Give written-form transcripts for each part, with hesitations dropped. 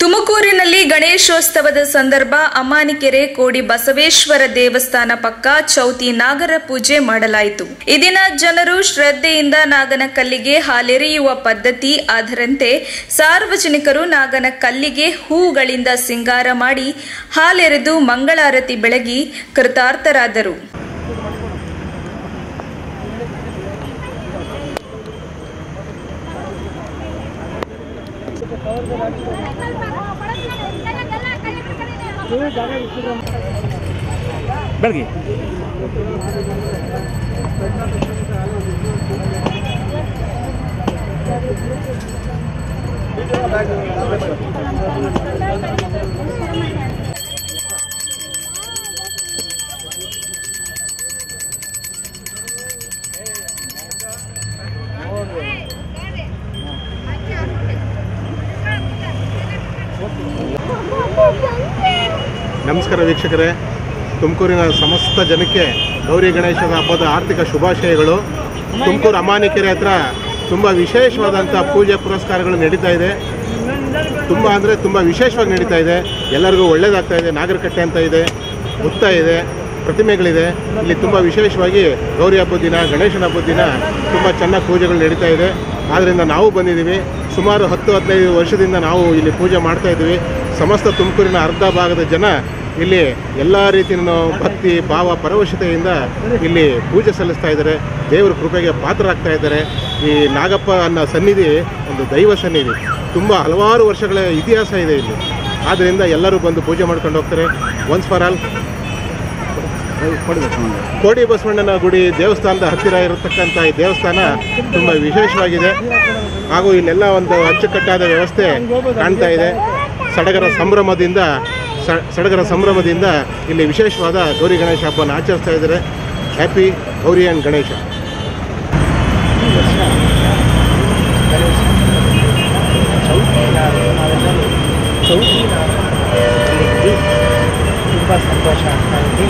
ತುಮಕೂರಿನಲ್ಲಿ ಗಣೇಶೋತ್ಸವದ ಸಂದರ್ಭ ಅಮಾನಿಕೆರೆ ಕೋಡಿ ಬಸವೇಶ್ವರ ದೇವಸ್ಥಾನ ಪಕ್ಕ ಚೌತಿ ನಾಗರ ಪೂಜೆ ಮಾಡಲಾಯಿತು. ಈ ದಿನ ಜನರು ಶ್ರದ್ಧೆಯಿಂದ ನಾಗನ ಕಲ್ಲಿಗೆ ಹಾಲೆರೆಯುವ ಪದ್ಧತಿ. ಅದರಂತೆ ಸಾರ್ವಜನಿಕರು ನಾಗನ ಕಲ್ಲಿಗೆ ಹೂಗಳಿಂದ ಸಿಂಗಾರ ಮಾಡಿ ಹಾಲೆರೆದು ಮಂಗಳಾರತಿ ಬೆಳಗಿ ಕೃತಾರ್ಥರಾದರು. ಬೆಳಗ್ಗೆ ನಮಸ್ಕಾರ ವೀಕ್ಷಕರೇ, ತುಮಕೂರಿನ ಸಮಸ್ತ ಜನಕ್ಕೆ ಗೌರಿ ಗಣೇಶದ ಹಬ್ಬದ ಆರ್ಥಿಕ ಶುಭಾಶಯಗಳು. ತುಮಕೂರು ಅಮಾನಿಕೆರೆ ಹತ್ರ ತುಂಬ ವಿಶೇಷವಾದಂಥ ಪೂಜೆ ಪುರಸ್ಕಾರಗಳು ನಡೀತಾ ಇದೆ. ತುಂಬ ವಿಶೇಷವಾಗಿ ನಡೀತಾ ಇದೆ. ಎಲ್ಲರಿಗೂ ಒಳ್ಳೆಯದಾಗ್ತಾ ಇದೆ. ನಾಗರಕಟ್ಟೆ ಅಂತ ಇದೆ, ಹುತ್ತ ಇದೆ, ಪ್ರತಿಮೆಗಳಿದೆ. ಇಲ್ಲಿ ತುಂಬ ವಿಶೇಷವಾಗಿ ಗೌರಿ ಹಬ್ಬದ ದಿನ, ಗಣೇಶನ ಹಬ್ಬದ ದಿನ ತುಂಬ ಚೆನ್ನಾಗಿ ಪೂಜೆಗಳು ನಡೀತಾ ಇದೆ. ಆದ್ದರಿಂದ ನಾವು ಬಂದಿದ್ದೀವಿ. ಸುಮಾರು 10-15 ವರ್ಷದಿಂದ ನಾವು ಇಲ್ಲಿ ಪೂಜೆ ಮಾಡ್ತಾಯಿದ್ದೀವಿ. ಸಮಸ್ತ ತುಮಕೂರಿನ ಅರ್ಧ ಭಾಗದ ಜನ ಇಲ್ಲಿ ಎಲ್ಲ ರೀತಿಯ ಭಕ್ತಿ ಭಾವ ಪರವಶತೆಯಿಂದ ಇಲ್ಲಿ ಪೂಜೆ ಸಲ್ಲಿಸ್ತಾ ಇದ್ದಾರೆ. ದೇವರ ಕೃಪೆಗೆ ಪಾತ್ರರಾಗ್ತಾ ಇದ್ದಾರೆ. ಈ ನಾಗಪ್ಪ ಅನ್ನೋ ಸನ್ನಿಧಿ ಒಂದು ದೈವ ಸನ್ನಿಧಿ. ತುಂಬ ಹಲವಾರು ವರ್ಷಗಳ ಇತಿಹಾಸ ಇದೆ ಇಲ್ಲಿ. ಆದ್ದರಿಂದ ಎಲ್ಲರೂ ಬಂದು ಪೂಜೆ ಮಾಡ್ಕೊಂಡು ಹೋಗ್ತಾರೆ. ಒನ್ಸ್ ಫಾರ್ ಆಲ್ ಕೋಡಿ ಬಸವಣ್ಣನ ಗುಡಿ ದೇವಸ್ಥಾನದ ಹತ್ತಿರ ಇರತಕ್ಕಂಥ ಈ ದೇವಸ್ಥಾನ ತುಂಬ ವಿಶೇಷವಾಗಿದೆ. ಹಾಗೂ ಇಲ್ಲೆಲ್ಲ ಒಂದು ಅಚ್ಚುಕಟ್ಟಾದ ವ್ಯವಸ್ಥೆ ಕಾಣ್ತಾ ಇದೆ. ಸಡಗರ ಸಂಭ್ರಮದಿಂದ ಇಲ್ಲಿ ವಿಶೇಷವಾದ ಗೌರಿ ಗಣೇಶ ಹಬ್ಬವನ್ನು ಆಚರಿಸ್ತಾ ಇದ್ದಾರೆ. Happy Gauri and Ganesha. ತುಂಬ ಸಂತೋಷ ಆಗ್ತಾ ಇದೆ.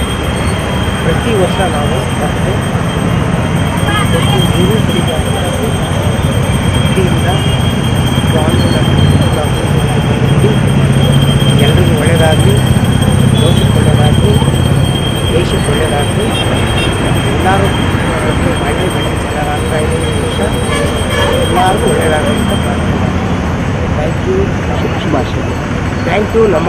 ಪ್ರತಿ ವರ್ಷ ನಾವು ಭಕ್ತಿಯಿಂದ ಎಲ್ಲರಿಗೂ ಒಳ್ಳೆಯದಾಗಲಿ, ಲೋಕಕ್ಕೆ ಒಳ್ಳೆಯದಾಗಲಿ, ದೇಶಕ್ಕೆ ಒಳ್ಳೆಯದಾಗಲಿ. ಎಲ್ಲರೂ ಮಳೆ ಬೆಳೆ ಚೆನ್ನಾಗಾಗ್ತಾ ಇದೆ. ಈ ವರ್ಷ ಎಲ್ಲರಿಗೂ ಒಳ್ಳೆಯದಾಗಲಿ ಅಂತ ಪ್ರಾರ್ಥನೆ. Thank you. ಶುಭಾಶಯ. Thank you. ನಮ್ಮ